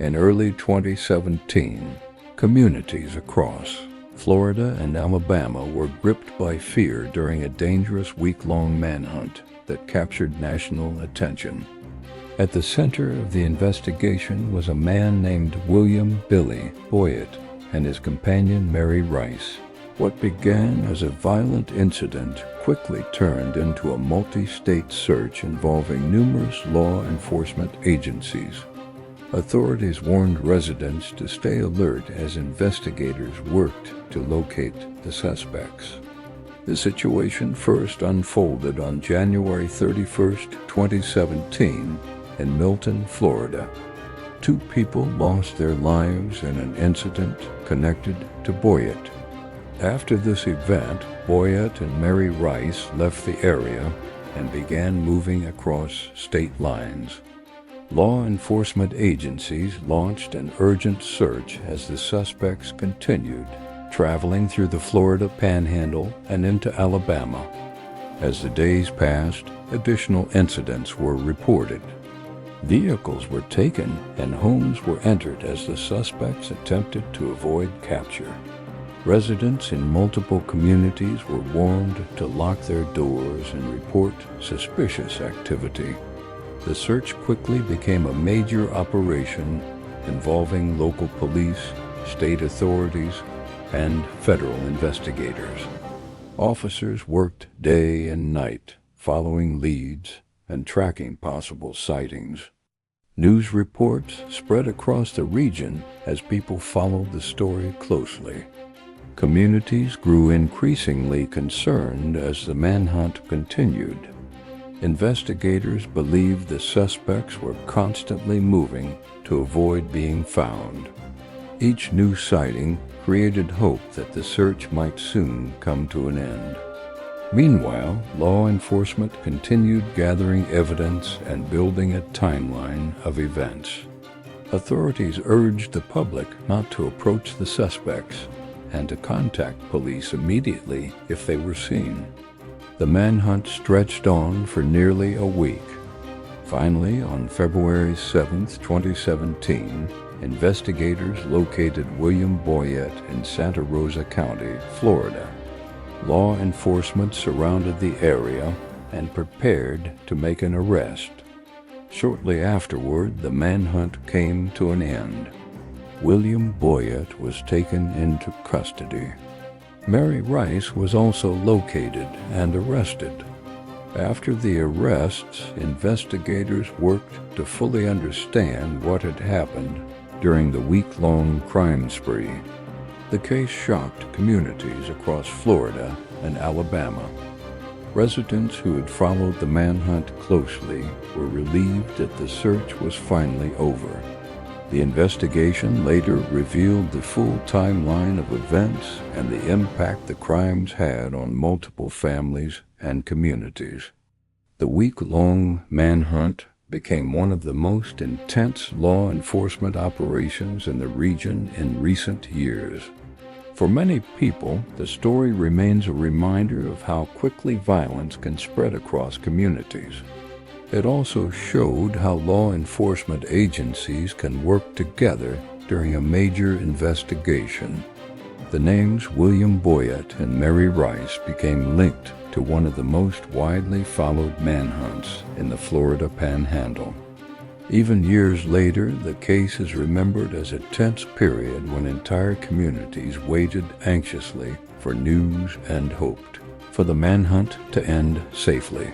In early 2017, communities across Florida and Alabama were gripped by fear during a dangerous week-long manhunt that captured national attention. At the center of the investigation was a man named William "Billy" Boyette and his companion Mary Rice. What began as a violent incident quickly turned into a multi-state search involving numerous law enforcement agencies. Authorities warned residents to stay alert as investigators worked to locate the suspects. The situation first unfolded on January 31, 2017, in Milton, Florida. 2 people lost their lives in an incident connected to Boyette. After this event, Boyette and Mary Rice left the area and began moving across state lines. Law enforcement agencies launched an urgent search as the suspects continued, traveling through the Florida Panhandle and into Alabama. As the days passed, additional incidents were reported. Vehicles were taken and homes were entered as the suspects attempted to avoid capture. Residents in multiple communities were warned to lock their doors and report suspicious activity. The search quickly became a major operation involving local police, state authorities, and federal investigators. Officers worked day and night, following leads and tracking possible sightings. News reports spread across the region as people followed the story closely. Communities grew increasingly concerned as the manhunt continued. Investigators believed the suspects were constantly moving to avoid being found. Each new sighting created hope that the search might soon come to an end. Meanwhile, law enforcement continued gathering evidence and building a timeline of events. Authorities urged the public not to approach the suspects and to contact police immediately if they were seen. The manhunt stretched on for nearly a week. Finally, on February 7, 2017, investigators located William Boyette in Santa Rosa County, Florida. Law enforcement surrounded the area and prepared to make an arrest. Shortly afterward, the manhunt came to an end. William Boyette was taken into custody. Mary Rice was also located and arrested. After the arrests, investigators worked to fully understand what had happened during the week-long crime spree. The case shocked communities across Florida and Alabama. Residents who had followed the manhunt closely were relieved that the search was finally over. The investigation later revealed the full timeline of events and the impact the crimes had on multiple families and communities. The week-long manhunt became one of the most intense law enforcement operations in the region in recent years. For many people, the story remains a reminder of how quickly violence can spread across communities. It also showed how law enforcement agencies can work together during a major investigation. The names William Boyette and Mary Rice became linked to one of the most widely followed manhunts in the Florida Panhandle. Even years later, the case is remembered as a tense period when entire communities waited anxiously for news and hoped for the manhunt to end safely.